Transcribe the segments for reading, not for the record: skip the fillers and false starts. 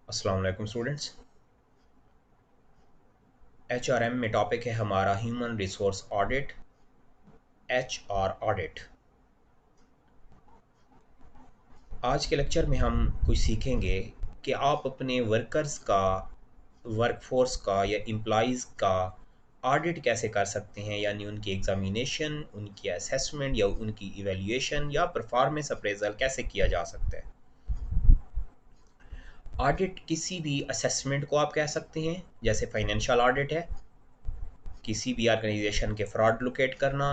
अस्सलाम वालेकुम students. HRM में टॉपिक है हमारा human resource audit, HR audit. आज के लेक्चर में हम कुछ सीखेंगे कि आप अपने वर्कर्स का, वर्कफोर्स का या एम्प्लॉइज़ का ऑडिट कैसे कर सकते हैं, यानी उनकी एग्जामिनेशन, उनकी असेसमेंट या उनकी इवैल्यूएशन या परफॉर्मेंस अप्रेजल कैसे किया जा सकता है। ऑडिट किसी भी असेसमेंट को आप कह सकते हैं, जैसे फाइनेंशियल ऑडिट है, किसी भी ऑर्गेनाइजेशन के फ्रॉड लोकेट करना,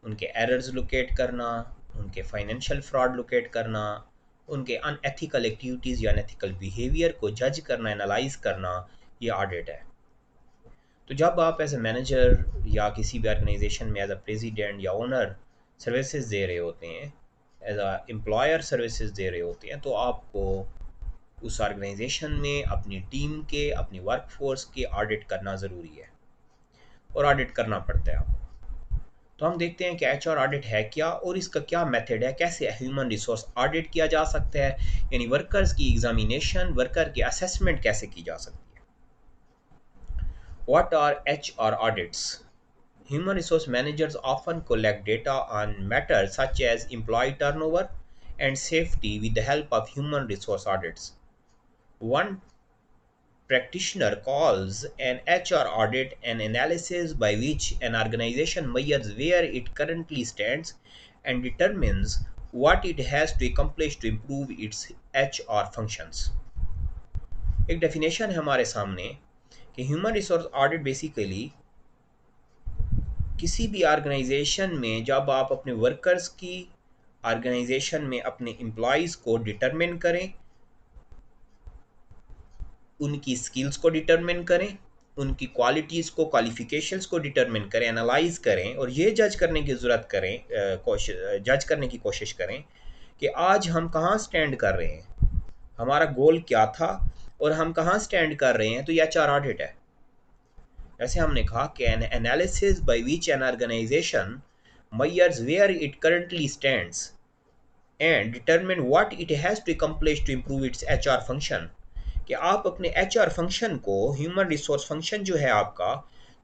उनके एरर्स लोकेट करना, उनके फाइनेंशियल फ्रॉड लोकेट करना, उनके अनएथिकल एक्टिविटीज़ या अनएथिकल बिहेवियर को जज करना, एनालाइज करना, ये ऑडिट है। तो जब आप एज ए मैनेजर या किसी भी ऑर्गेनाइजेशन में एज अ प्रेसिडेंट या ओनर सर्विसेज दे रहे होते हैं, एज अ एम्प्लॉयर सर्विसेज दे रहे होते हैं, तो आपको उस ऑर्गेनाइजेशन में अपनी टीम के, अपनी वर्कफोर्स के ऑडिट करना ज़रूरी है और ऑडिट करना पड़ता है आपको। तो हम देखते हैं कि एचआर ऑडिट है क्या और इसका क्या मेथड है, कैसे ह्यूमन रिसोर्स ऑडिट किया जा सकता है, यानी वर्कर्स की एग्जामिनेशन, वर्कर की असेसमेंट कैसे की जा सकती है। What are HR audits? Human resource managers often collect data on matters such as employee turnover and safety with the help of human resource audits. One practitioner calls an HR audit an analysis by which an organization measures where it currently stands and determines what it has to accomplish to improve its HR functions. एक definition है हमारे सामने कि human resource audit basically किसी भी organisation में जब आप अपने वर्कर्स की ऑर्गेनाइजेशन में अपने एम्प्लॉयज़ को डिटरमिन करें, उनकी स्किल्स को डिटरमिन करें, उनकी क्वालिटीज़ को, क्वालिफिकेशंस को डिटरमिन करें, एनालाइज करें और ये जज करने की ज़रूरत करें, जज करने की कोशिश करें कि आज हम कहाँ स्टैंड कर रहे हैं, हमारा गोल क्या था और हम कहाँ स्टैंड कर रहे हैं। तो ये एचआर ऑडिट है। जैसे हमने कहा कि an analysis by which an organisation measures where it currently stands and determine what it has to accomplish to improve its HR function। कि आप अपने HR फंक्शन को, ह्यूमन रिसोर्स फंक्शन जो है आपका,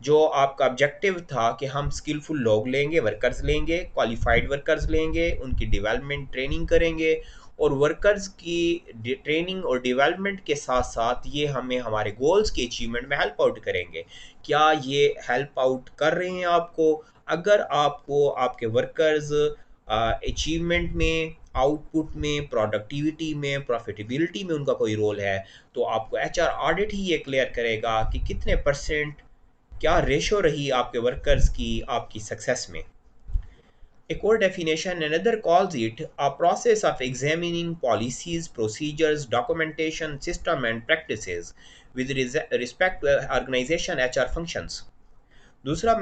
जो आपका ऑब्जेक्टिव था कि हम स्किलफुल लोग लेंगे, वर्कर्स लेंगे, क्वालिफाइड वर्कर्स लेंगे, उनकी डेवलपमेंट ट्रेनिंग करेंगे और वर्कर्स की ट्रेनिंग और डेवलपमेंट के साथ साथ ये हमें हमारे गोल्स के अचीवमेंट में हेल्प आउट करेंगे। क्या ये हेल्प आउट कर रहे हैं आपको? अगर आपको आपके वर्कर्स अचीवमेंट में, आउटपुट में, प्रोडक्टिविटी में, प्रॉफिटेबिलिटी में उनका कोई रोल है, तो आपको एचआर ऑडिट ही ये क्लियर करेगा कि कितने परसेंट, क्या रेशो रही आपके वर्कर्स की आपकी सक्सेस में। एक और definition another calls it a process of examining policies, procedures, documentation, system and practices with respect to organization HR functions। दूसरा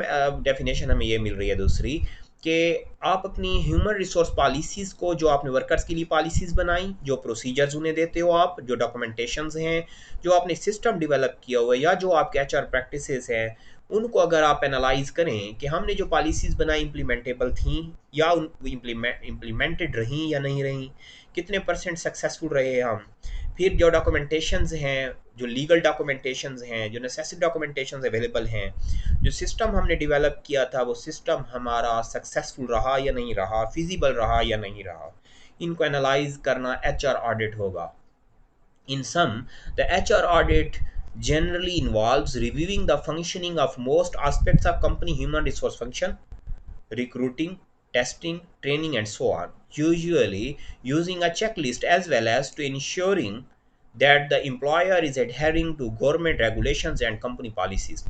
डेफिनेशन हमें ये मिल रही है दूसरी, कि आप अपनी ह्यूमन रिसोर्स पॉलिसीज़ को, जो आपने वर्कर्स के लिए पॉलिसीज़ बनाई, जो प्रोसीजर्स उन्हें देते हो आप, जो डॉक्यूमेंटेशंस हैं, जो आपने सिस्टम डेवलप किया हुआ है या जो आपके एचआर प्रैक्टिसेस हैं, उनको अगर आप एनालाइज करें कि हमने जो पॉलिसीज़ बनाई इम्प्लीमेंटेबल थी या उन इम्प्लीमेंटेड रहीं या नहीं रहीं, कितने परसेंट सक्सेसफुल रहे हम। फिर जो डॉक्यूमेंटेशंस हैं, जो लीगल डॉक्यूमेंटेशंस हैं, जो नेसेसरी डॉक्यूमेंटेशंस अवेलेबल हैं, जो सिस्टम हमने डेवलप किया था वो सिस्टम हमारा सक्सेसफुल रहा या नहीं रहा, फिजिबल रहा या नहीं रहा, इनको एनालाइज करना एचआर ऑडिट होगा। In sum, the HR audit generally involves reviewing the functioning of most aspects of company human resource function, recruiting, testing, training, and so on, usually using a checklist as well as to ensuring that the employer is adhering to government regulations and company policies।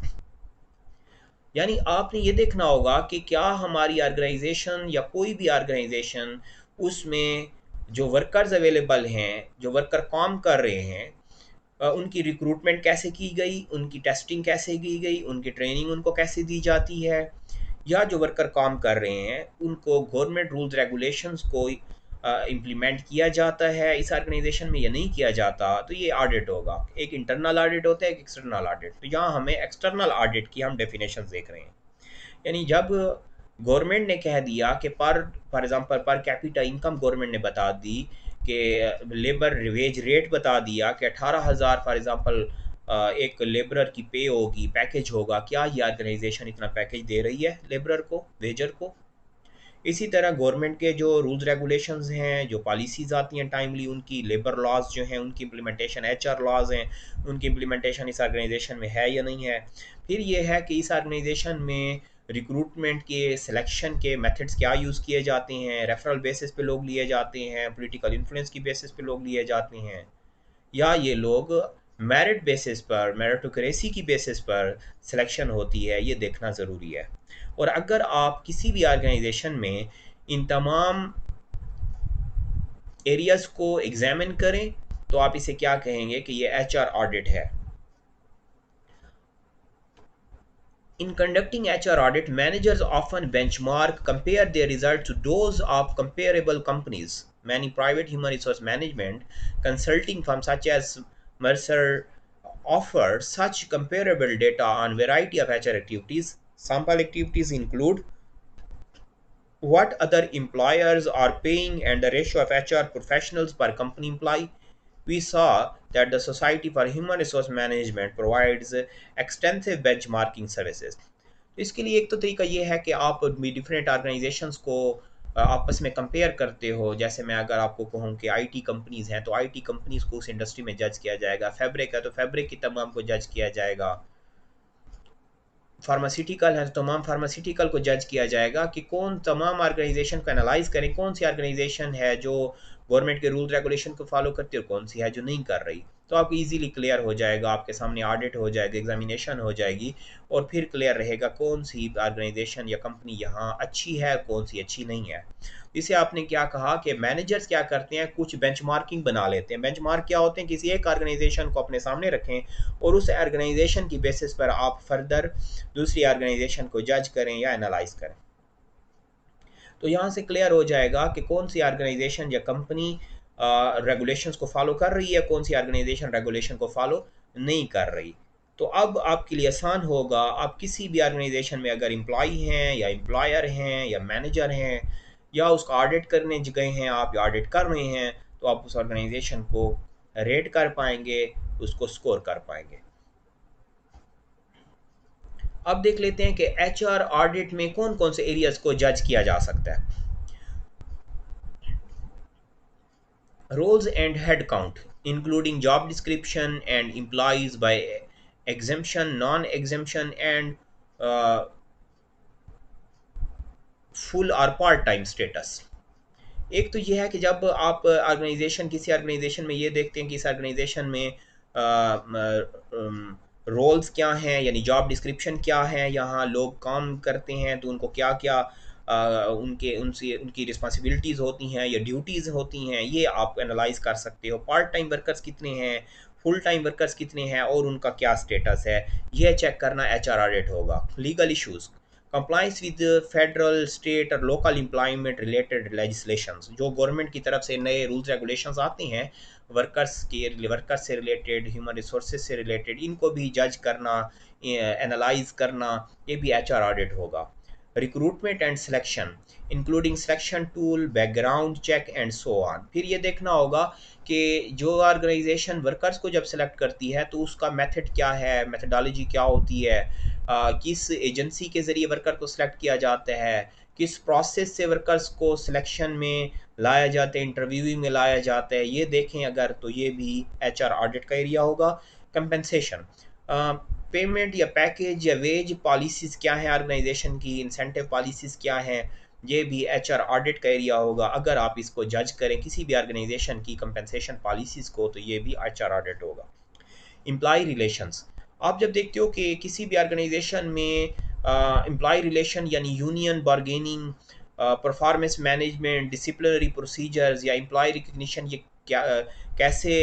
यानी आपने ये देखना होगा कि क्या हमारी organisation या कोई भी ऑर्गेनाइजेशन, उसमें जो वर्कर्स अवेलेबल हैं, जो वर्कर काम कर रहे हैं, उनकी रिक्रूटमेंट कैसे की गई, उनकी टेस्टिंग कैसे की गई, उनकी ट्रेनिंग उनको कैसे दी जाती है, या जो वर्कर काम कर रहे हैं उनको गवर्नमेंट रूल्स रेगुलेशंस को इम्प्लीमेंट किया जाता है इस ऑर्गेनाइजेशन में या नहीं किया जाता। तो ये ऑडिट होगा। एक इंटरनल ऑडिट होता है, एक एक्सटर्नल ऑडिट। तो यहाँ हमें एक्सटर्नल ऑडिट की हम डेफिनेशन देख रहे हैं। यानी जब गवर्नमेंट ने कह दिया कि for example per capita income government ने बता दी कि लेबर वेज रेट बता दिया कि 18,000 फॉर एग्ज़ाम्पल एक लेबरर की पे होगी, पैकेज होगा, क्या ये ऑर्गेनाइजेशन इतना पैकेज दे रही है लेबरर को, वेजर को? इसी तरह गवर्नमेंट के जो रूल्स रेगुलेशंस हैं, जो पॉलिसीज़ आती हैं टाइमली, उनकी लेबर लॉज जो हैं उनकी इम्प्लीमेंटेशन, एचआर लॉज हैं, उनकी इम्प्लीमेंटेशन इस ऑर्गेनाइजेशन में है या नहीं है। फिर ये है कि इस ऑर्गेनाइजेशन में रिक्रूटमेंट के सिलेक्शन के मेथड्स क्या यूज़ किए जाते हैं, रेफरल बेसिस पे लोग लिए जाते हैं, पॉलिटिकल इन्फ्लुएंस की बेसिस पे लोग लिए जाते हैं, या ये लोग मेरिट बेसिस पर, मेरिटोक्रेसी की बेसिस पर सिलेक्शन होती है, ये देखना ज़रूरी है। और अगर आप किसी भी ऑर्गेनाइजेशन में इन तमाम एरियाज़ को एग्जामिन करें तो आप इसे क्या कहेंगे कि ये एचआर ऑडिट है। In conducting HR audit, managers often benchmark, compare their results to those of comparable companies. Many private human resource management consulting firms such as Mercer offer such comparable data on variety of HR activities. Sample activities include what other employers are paying and the ratio of HR professionals per company employee. We saw that the Society for Human Resource Management provides extensive benchmarking services. तो इसके लिए एक तो तरीका ये है कि आप डिफरेंट ऑर्गेनाइजेशंस को आपस में कंपेयर करते हो। जैसे मैं अगर आपको कहूँ कि आईटी कंपनीज़ हैं तो आईटी कंपनीज़ को उस इंडस्ट्री में जज किया जाएगा, फैब्रिक है तो फैब्रिक की तमाम को जज किया जाएगा, फार्मास्यूटिकल है तो तमाम फार्मास्यूटिकल को जज किया जाएगा कि कौन, तमाम ऑर्गेनाइजेशन को एनालाइज करें कौन सी ऑर्गेनाइजेशन है जो गवर्नमेंट के रूल रेगुलेशन को फॉलो करती है और कौन सी है जो नहीं कर रही। तो आपको इजीली क्लियर हो जाएगा, आपके सामने ऑडिट हो जाएगा, एग्जामिनेशन हो जाएगी और फिर क्लियर रहेगा कौन सी ऑर्गेनाइजेशन या कंपनी यहाँ अच्छी है, कौन सी अच्छी नहीं है। इसे आपने क्या कहा कि मैनेजर्स क्या करते हैं, कुछ बेंचमार्किंग बना लेते हैं। बेंचमार्क क्या होते हैं, किसी एक ऑर्गेनाइजेशन को अपने सामने रखें और उस ऑर्गेनाइजेशन की बेसिस पर आप फर्दर दूसरी ऑर्गेनाइजेशन को जज करें या एनालाइज करें। तो यहाँ से क्लियर हो जाएगा कि कौन सी ऑर्गेनाइजेशन या कंपनी रेगुलेशंस को फॉलो कर रही है, कौन सी ऑर्गेनाइजेशन रेगुलेशन को फॉलो नहीं कर रही। तो अब आपके लिए आसान होगा, आप किसी भी ऑर्गेनाइजेशन में अगर एम्प्लॉई हैं या एम्प्लॉयर हैं या मैनेजर हैं या उसका ऑडिट करने गए हैं आप या ऑडिट कर रहे हैं, तो आप उस ऑर्गेनाइजेशन को रेट कर पाएंगे, उसको स्कोर कर पाएंगे। अब देख लेते हैं कि एचआर ऑडिट में कौन कौन से एरियाज को जज किया जा सकता है। Roles and head count including job description and employees by exemption, non exemption and full और पार्ट टाइम स्टेटस। एक तो ये है कि जब आप ऑर्गेनाइजेशन, किसी ऑर्गेनाइजेशन में ये देखते हैं कि इस ऑर्गेनाइजेशन में रोल्स क्या हैं, यानी जॉब डिस्क्रिप्शन क्या है, यहाँ लोग काम करते हैं तो उनको क्या क्या उनके उनसे उनकी रिस्पॉन्सिबिलिटीज़ होती हैं या ड्यूटीज़ होती हैं, ये आप एनालाइज कर सकते हो। पार्ट टाइम वर्कर्स कितने हैं, फुल टाइम वर्कर्स कितने हैं और उनका क्या स्टेटस है, यह चेक करना एचआर ऑडिट होगा। Legal issues, compliance with federal, state और लोकल एम्प्लॉयमेंट रिलेटेड लेजिस्लेशंस, जो गवर्नमेंट की तरफ से नए रूल्स रेगुलेशंस आते हैं वर्कर्स से रिलेटेड, ह्यूमन रिसोर्सेज से रिलेटेड, इनको भी जज करना, एनालाइज करना, ये भी एचआर ऑडिट होगा। Recruitment and selection including selection tool, background check and so on. फिर ये देखना होगा कि जो ऑर्गेनाइजेशन वर्कर्स को जब सेलेक्ट करती है तो उसका मेथड क्या है, मेथडोलॉजी क्या होती है, किस एजेंसी के ज़रिए वर्कर को सिलेक्ट किया जाता है, किस प्रोसेस से वर्कर्स को सिलेक्शन में लाया जाता है, इंटरव्यूइंग में लाया जाता है, ये देखें अगर, तो ये भी एचआर ऑडिट का एरिया होगा। कंपनसेशन, पेमेंट या पैकेज या वेज पॉलिसीज़ क्या है ऑर्गेनाइजेशन की, इंसेंटिव पॉलिसीज़ क्या हैं, ये भी एचआर ऑडिट का एरिया होगा। अगर आप इसको जज करें किसी भी ऑर्गेनाइजेशन की कंपनसेशन पॉलिसीज़ को, तो ये भी एचआर ऑडिट होगा। एम्प्लॉय रिलेशंस, आप जब देखते हो कि किसी भी ऑर्गेनाइजेशन में एम्प्लॉय रिलेशन यानी union bargaining, performance management, disciplinary procedures या एम्प्लॉय रिकग्निशन, ये क्या कैसे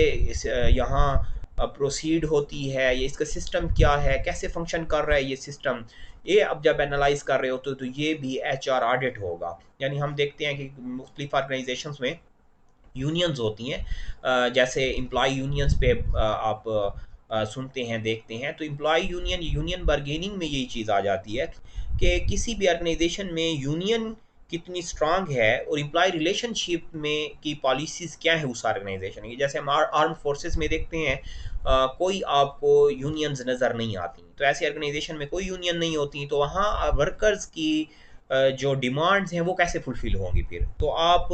यहाँ प्रोसीड होती है, ये इसका सिस्टम क्या है, कैसे फंक्शन कर रहा है ये सिस्टम, ये अब जब एनालाइज कर रहे हो तो ये भी एचआर ऑडिट होगा। यानी हम देखते हैं कि मुख्तलिफ ऑर्गेनाइजेशंस में यूनियंस होती हैं, जैसे एम्प्लॉय यूनियंस पे आप सुनते हैं, देखते हैं, तो एम्प्लॉय यूनियन बार्गेनिंग में यही चीज़ आ जाती है कि किसी भी ऑर्गेनाइजेशन में यूनियन कितनी स्ट्रांग है, और एम्प्लॉय रिलेशनशिप में की पॉलिसीज़ क्या है उस ऑर्गेनाइजेशन की। जैसे हम आर्म फोर्सेस में देखते हैं कोई आपको यूनियंस नज़र नहीं आती, तो ऐसी ऑर्गेनाइजेशन में कोई यूनियन नहीं होती, तो वहाँ वर्कर्स की जो डिमांड्स हैं वो कैसे फुलफ़िल होंगी फिर। तो आप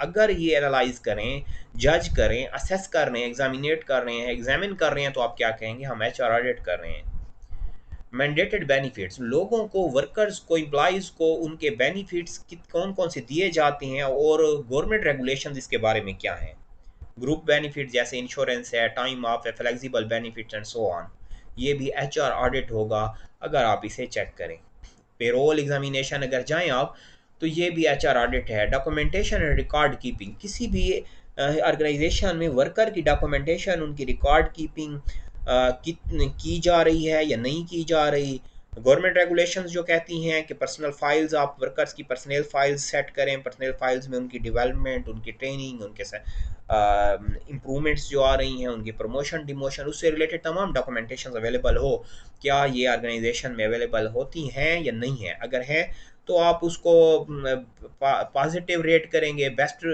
अगर ये एनालाइज़ करें, जज करें, असेस कर रहे हैं, एग्जामिनेट कर रहे हैं, एग्जामिन कर रहे हैं, तो आप क्या कहेंगे, हम एचआर ऑडिट कर रहे हैं। मैंडेटेड बेनिफिट्स, लोगों को, वर्कर्स को, एम्प्लॉयज़ को उनके बेनिफिट्स कौन कौन से दिए जाते हैं, और गवर्नमेंट रेगुलेशंस इसके बारे में क्या हैं। ग्रुप बेनिफिट जैसे इंश्योरेंस है, टाइम ऑफ है, flexible benefits and so on, ये भी एचआर ऑडिट होगा अगर आप इसे चेक करें। पेरोल एग्जामिनेशन अगर जाएं आप, तो ये भी एचआर ऑडिट है। डॉक्यूमेंटेशन एंड रिकॉर्ड कीपिंग, किसी भी ऑर्गेनाइजेशन में वर्कर की डॉक्यूमेंटेशन, उनकी रिकॉर्ड कीपिंग की जा रही है या नहीं की जा रही। गवर्नमेंट रेगुलेशंस जो कहती हैं कि पर्सनल फाइल्स, आप वर्कर्स की पर्सनल फाइल्स सेट करें, पर्सनल फाइल्स में उनकी डेवलपमेंट, उनकी ट्रेनिंग, उनके इम्प्रूवमेंट्स जो आ रही हैं, उनकी प्रमोशन डिमोशन, उससे रिलेटेड तमाम डॉक्यूमेंटेशन अवेलेबल हो। क्या ये ऑर्गेनाइजेशन में अवेलेबल होती हैं या नहीं है, अगर है तो आप उसको पॉजिटिव रेट करेंगे, बेस्ट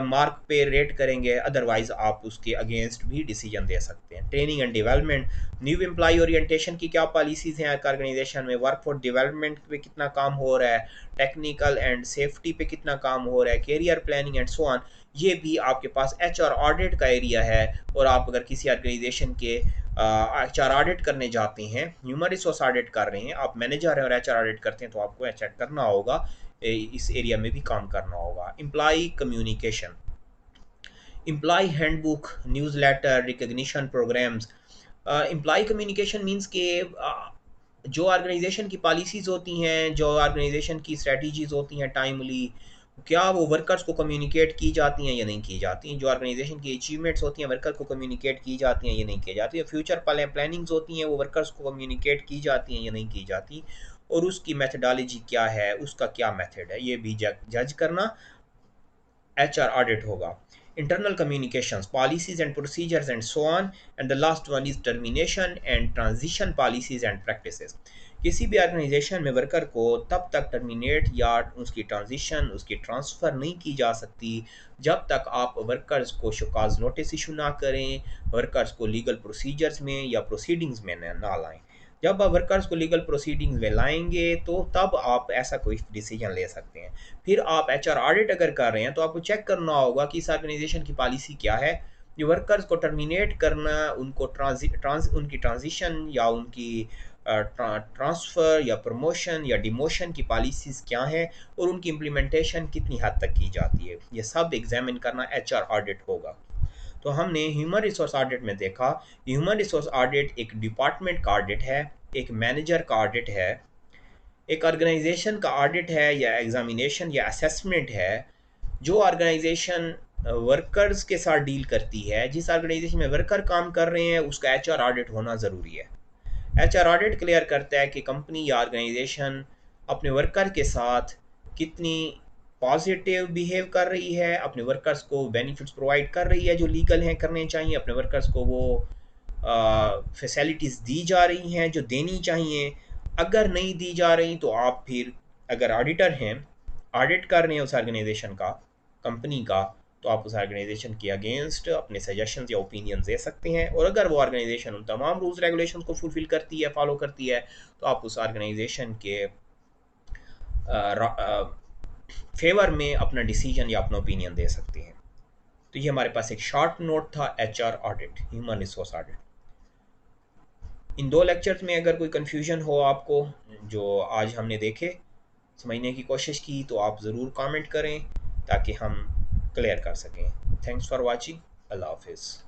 मार्क पे रेट करेंगे, अदरवाइज आप उसके अगेंस्ट भी डिसीजन दे सकते हैं। Training and development, new employ orientation की क्या पॉलिसीज़ हैं ऑर्गेनाइजेशन में, वर्कफोर्स डेवलपमेंट पे कितना काम हो रहा है, टेक्निकल एंड सेफ्टी पे कितना काम हो रहा है, career planning and so on, ये भी आपके पास एचआर ऑडिट का एरिया है। और आप अगर किसी ऑर्गेनाइजेशन के एचआर ऑडिट करने जाते हैं, ह्यूमन रिसोर्स ऑडिट कर रहे हैं, आप मैनेजर हैं और एचआर ऑडिट करते हैं, तो आपको चेक करना होगा, इस एरिया में भी काम करना होगा। Employee communication, employee handbook, newsletter, recognition programmes. Employee communication means के जो ऑर्गेनाइजेशन की पॉलिसीज़ होती हैं, जो ऑर्गेनाइजेशन की स्ट्रेटजीज़ होती हैं टाइमली, क्या वो वर्कर्स को कम्युनिकेट की जाती हैं या नहीं की जाती हैं। जो ऑर्गेनाइजेशन की अचीवमेंट्स होती हैं वर्कर को कम्युनिकेट की जाती हैं या नहीं की जाती है। फ्यूचर प्लानिंग्स होती हैं वो वर्कर्स को कम्युनिकेट की जाती हैं या नहीं की जाती, और उसकी मेथडोलॉजी क्या है, उसका क्या मेथड है, ये भी जज करना एचआर ऑडिट होगा। Internal communications, policies and procedures and so on, and the last one is termination and transition policies and practices. किसी भी ऑर्गेनाइजेशन में वर्कर को तब तक टर्मिनेट या उसकी ट्रांजिशन, उसकी ट्रांसफ़र नहीं की जा सकती जब तक आप वर्कर्स को शोकाज नोटिस इशू ना करें, वर्कर्स को लीगल प्रोसीजर्स में या प्रोसीडिंग्स में ना लाएं। जब आप वर्कर्स को लीगल प्रोसीडिंग्स में लाएंगे तो तब आप ऐसा कोई डिसीजन ले सकते हैं। फिर आप एचआर ऑडिट अगर कर रहे हैं तो आपको चेक करना होगा कि इस ऑर्गेनाइजेशन की पॉलिसी क्या है। जो वर्कर्स को टर्मिनेट करना, उनको उनकी ट्रांजिशन या उनकी ट्रांसफ़र या प्रमोशन या डिमोशन की पॉलिसीज़ क्या हैं, और उनकी इम्प्लीमेंटेशन कितनी हद तक की जाती है, ये सब एग्जामिन करना एचआर ऑडिट होगा। तो हमने ह्यूमन रिसोर्स ऑडिट में देखा, ह्यूमन रिसोर्स ऑडिट एक डिपार्टमेंट का ऑडिट है, एक मैनेजर का ऑडिट है, एक ऑर्गेनाइजेशन का ऑडिट है या एग्जामिनेशन या असेसमेंट है। जो ऑर्गेनाइजेशन वर्कर्स के साथ डील करती है, जिस ऑर्गेनाइजेशन में वर्कर काम कर रहे हैं, उसका एचआर ऑडिट होना ज़रूरी है। एचआर ऑडिट क्लियर करता है कि कंपनी या ऑर्गेनाइजेशन अपने वर्कर के साथ कितनी पॉजिटिव बिहेव कर रही है, अपने वर्कर्स को बेनिफिट्स प्रोवाइड कर रही है जो लीगल हैं करने चाहिए, अपने वर्कर्स को वो फैसिलिटीज़ दी जा रही हैं जो देनी चाहिए। अगर नहीं दी जा रही तो आप फिर, अगर ऑडिटर हैं, ऑडिट कर रहे हैं उस ऑर्गेनाइजेशन का, कंपनी का, तो आप उस ऑर्गेनाइजेशन के अगेंस्ट अपने सजेशंस या ओपिनियन दे सकते हैं। और अगर वो ऑर्गेनाइजेशन उन तमाम रूल्स रेगुलेशंस को फुलफिल करती है, फॉलो करती है, तो आप उस ऑर्गेनाइजेशन के फेवर में अपना डिसीजन या अपना ओपिनियन दे सकते हैं। तो ये हमारे पास एक शॉर्ट नोट था HR audit, human resource audit. इन दो लेक्चर्स में अगर कोई कन्फ्यूजन हो आपको, जो आज हमने देखे, समझने की कोशिश की, तो आप ज़रूर कमेंट करें ताकि हम क्लियर कर सकें। Thanks for watching. अल्लाह हाफिज़।